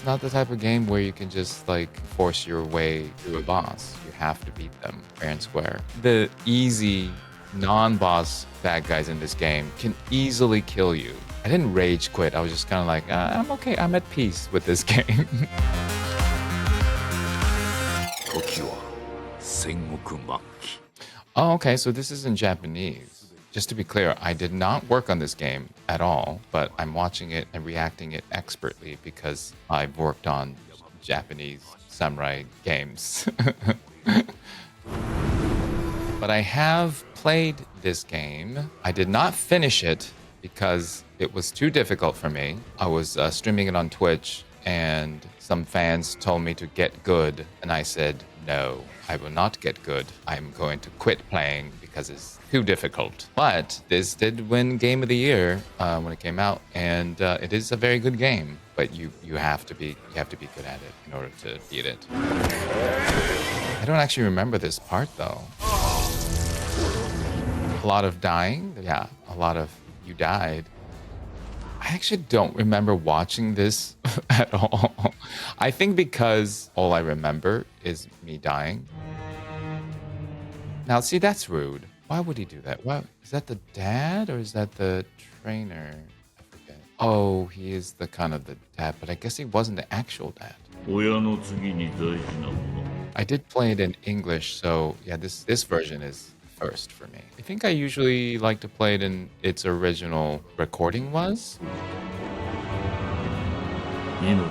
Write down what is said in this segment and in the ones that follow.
It's not the type of game where you can just like force your way through a boss. You have to beat them fair and square. The easy non-boss bad guys in this game can easily kill you. I didn't rage quit. I was just kind of like, I'm okay. I'm at peace with this game. Oh, okay. So this is in Japanese. Just to be clear, I did not work on this game at all, but I'm watching it and reacting it expertly because I've worked on Japanese samurai games. But I have played this game. I did not finish it because it was too difficult for me. I was streaming it on Twitch and some fans told me to get good. And I said, no, I will not get good. I'm going to quit playing because it's too difficult. But this did win Game of the Year when it came out. And it is a very good game. But you have to be good at it in order to beat it. I don't actually remember this part though. A lot of dying. Yeah, a lot of you died. I actually don't remember watching this at all. I think because all I remember is me dying. Now, see, that's rude. Why would he do that? Well, is that the dad or is that the trainer? I forget. Oh, he is the kind of the dad, but I guess he wasn't the actual dad. I did play it in English, so yeah, this version is first for me. I think I usually like to play it in its original recording was.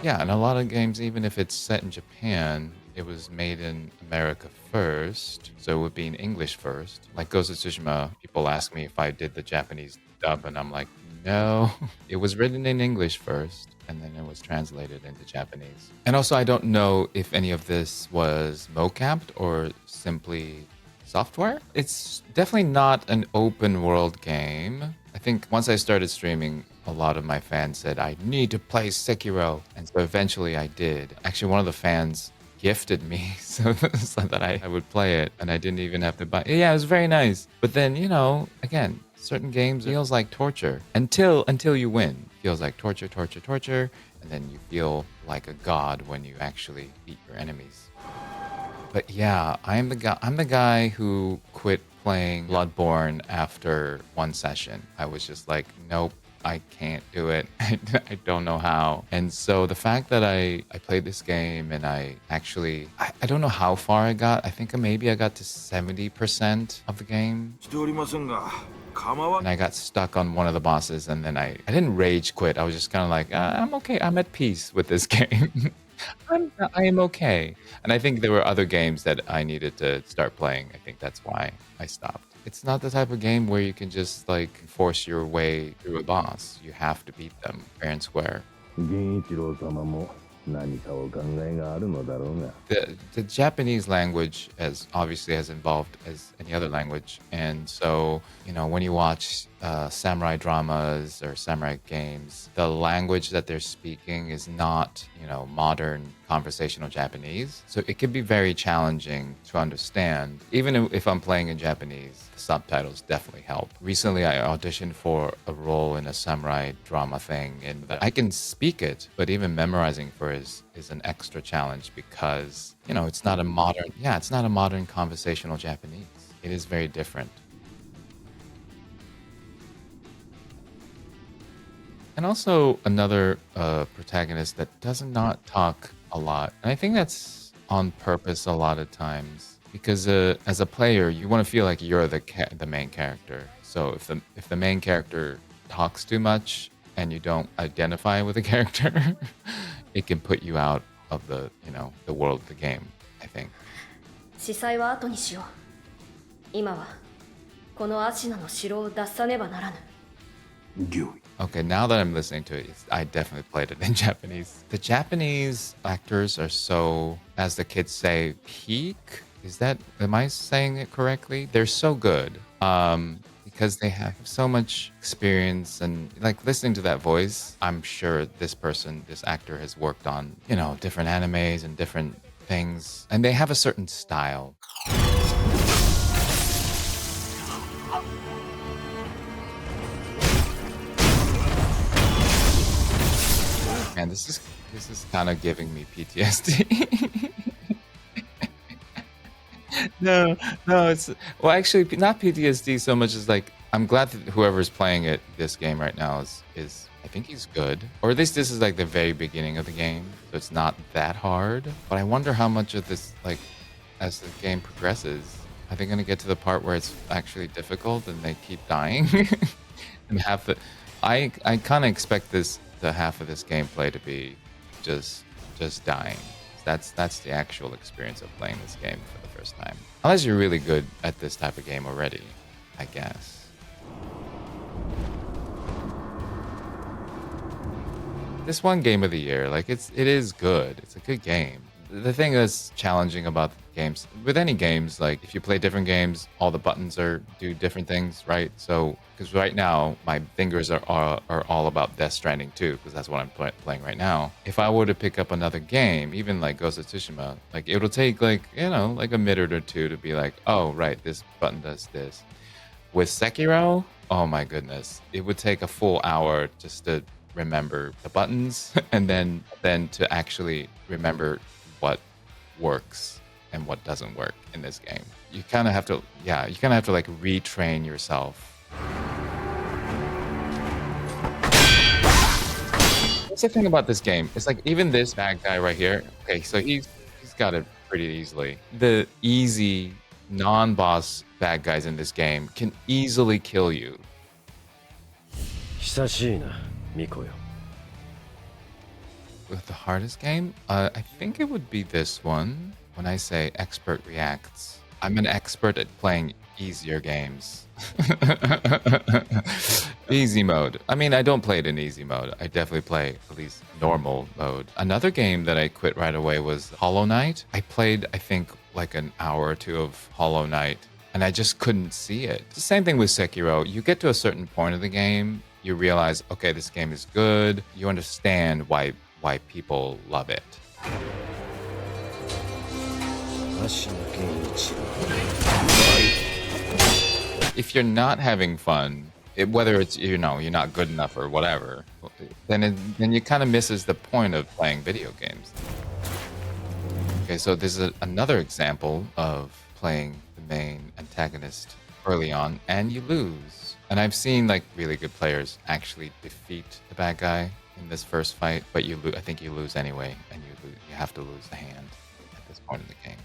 Yeah, and a lot of games, even if it's set in Japan, it was made in America first, so it would be in English first. Like Ghost of Tsushima, people ask me if I did the Japanese dub, and I'm like, no. It was written in English first, and then it was translated into Japanese. And also, I don't know if any of this was mocapped or simply software. It's definitely not an open world game. I think once I started streaming, a lot of my fans said, I need to play Sekiro. And so eventually I did. Actually, one of the fans gifted me so that I would play it and I didn't even have to buy it. Yeah, it was very nice. But then, you know, again, certain games feels like torture until you win. Feels like torture. And then you feel like a god when you actually beat your enemies. But yeah, I'm the guy who quit playing Bloodborne after one session. I was just like, nope, I can't do it. I don't know how. And so the fact that I played this game and I don't know how far I got. I think maybe I got to 70% of the game. And I got stuck on one of the bosses and then I didn't rage quit. I was just kind of like, I'm okay. I'm at peace with this game. I am okay. And I think there were other games that I needed to start playing. I think that's why I stopped. It's not the type of game where you can just like force your way through a boss. You have to beat them fair and square. The Japanese language obviously has evolved as any other language. And so, you know, when you watch samurai dramas or samurai games, the language that they're speaking is not, you know, modern conversational Japanese. So it can be very challenging to understand. Even if I'm playing in Japanese, the subtitles definitely help. Recently, I auditioned for a role in a samurai drama thing, and I can speak it, but even memorizing for is an extra challenge because, you know, it's not a modern conversational Japanese. It is very different. And also another protagonist that does not talk a lot. And I think that's on purpose a lot of times because as a player, you want to feel like you're the main character. So if the main character talks too much and you don't identify with the character, it can put you out of the world of the game, I think. Okay, now that I'm listening to it, I definitely played it in Japanese. The Japanese actors are so, as the kids say, peak. Am I saying it correctly? They're so good because they have so much experience and like listening to that voice, I'm sure this actor has worked on, you know, different animes and different things and they have a certain style. And this is kind of giving me PTSD. No, no, it's well, actually, not PTSD so much as like I'm glad that whoever's playing this game right now is I think he's good, or at least this is like the very beginning of the game, so it's not that hard. But I wonder how much of this, like, as the game progresses, are they gonna get to the part where it's actually difficult and they keep dying, and half the I kind of expect the half of this gameplay to be just just dying. That's the actual experience of playing this game for the first time. Unless you're really good at this type of game already, I guess. This one game of the year, like it is good. It's a good game. The thing that's challenging about games, with any games, like if you play different games, all the buttons do different things, right? So, because right now my fingers are all about Death Stranding 2, because that's what I'm playing right now. If I were to pick up another game, even like Ghost of Tsushima, like it'll take like like a minute or two to be like, oh right, this button does this. With Sekiro, oh my goodness, it would take a full hour just to remember the buttons and then to actually remember what works and what doesn't work in this game. You kind of have to, yeah, you kind of have to like retrain yourself. What's the thing about this game? It's like even this bad guy right here. Okay, so he's got it pretty easily. The easy non-boss bad guys in this game can easily kill you. With the hardest game, I think it would be this one. When I say expert reacts, I'm an expert at playing easier games. Easy mode. I mean, I don't play it in easy mode. I definitely play at least normal mode. Another game that I quit right away was Hollow Knight. I played, I think, like an hour or two of Hollow Knight, and I just couldn't see it. It's the same thing with Sekiro. You get to a certain point of the game, you realize, okay, this game is good. You understand why people love it. If you're not having fun, whether it's you're not good enough or whatever, then you kind of misses the point of playing video games. Okay, so this is another example of playing the main antagonist early on and you lose. And I've seen like really good players actually defeat the bad guy in this first fight, but I think you lose anyway, and you have to lose the hand at this point in the game.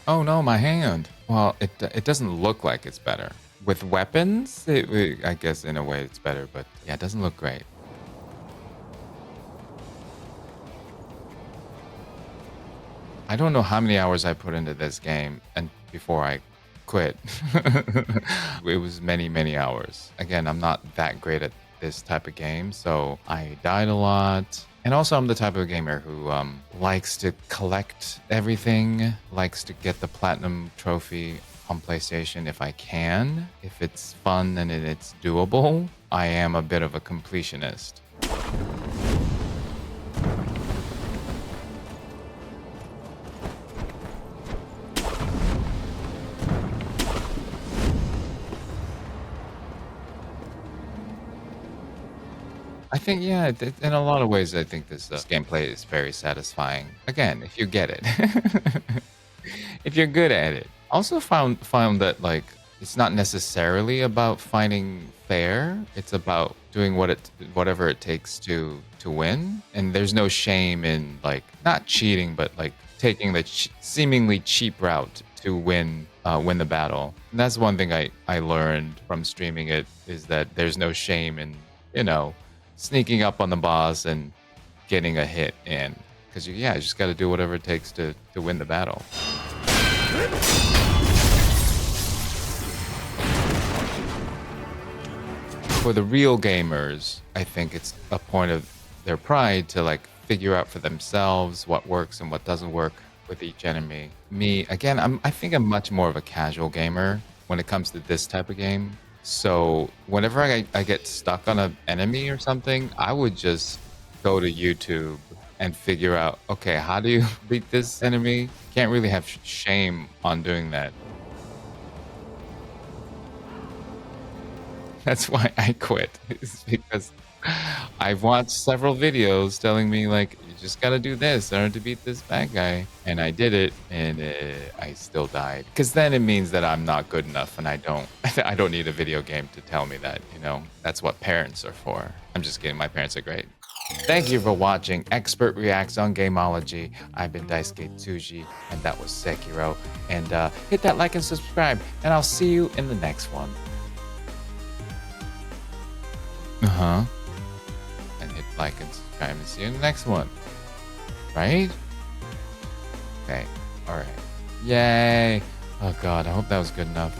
Oh no, my hand. Well, it doesn't look like it's better. With weapons, I guess in a way it's better, but yeah, it doesn't look great. I don't know how many hours I put into this game and before I quit. It was many hours. Again, I'm not that great at this type of game, so I died a lot. And also I'm the type of gamer who likes to collect everything, likes to get the platinum trophy on PlayStation if I can. If it's fun and it's doable, I am a bit of a completionist. I think, yeah, in a lot of ways, I think this gameplay is very satisfying. Again, if you get it, if you're good at it. Also found that like it's not necessarily about fighting fair. It's about doing whatever it takes to win. And there's no shame in like not cheating, but like taking the seemingly cheap route to win the battle. And that's one thing I learned from streaming it, is that there's no shame in sneaking up on the boss and getting a hit in, because you just got to do whatever it takes to win the battle. For the real gamers, I think it's a point of their pride to like figure out for themselves what works and what doesn't work with each enemy. Me, again, I think I'm much more of a casual gamer when it comes to this type of game. So whenever I get stuck on an enemy or something, I would just go to YouTube and figure out, okay, how do you beat this enemy? Can't really have shame on doing that. That's why I quit. It's because I've watched several videos telling me like you just gotta do this in order to beat this bad guy, and I did it, and I still died. Because then it means that I'm not good enough, and I don't I don't need a video game to tell me that. You know, that's what parents are for. I'm just kidding. My parents are great. Thank you for watching Expert Reacts on Gamology. I've been Daisuke Tsuji, and that was Sekiro. And hit that like and subscribe, and I'll see you in the next one. Uh-huh. And hit like and subscribe and see you in the next one. Right? Okay. All right. Yay. Oh, God. I hope that was good enough.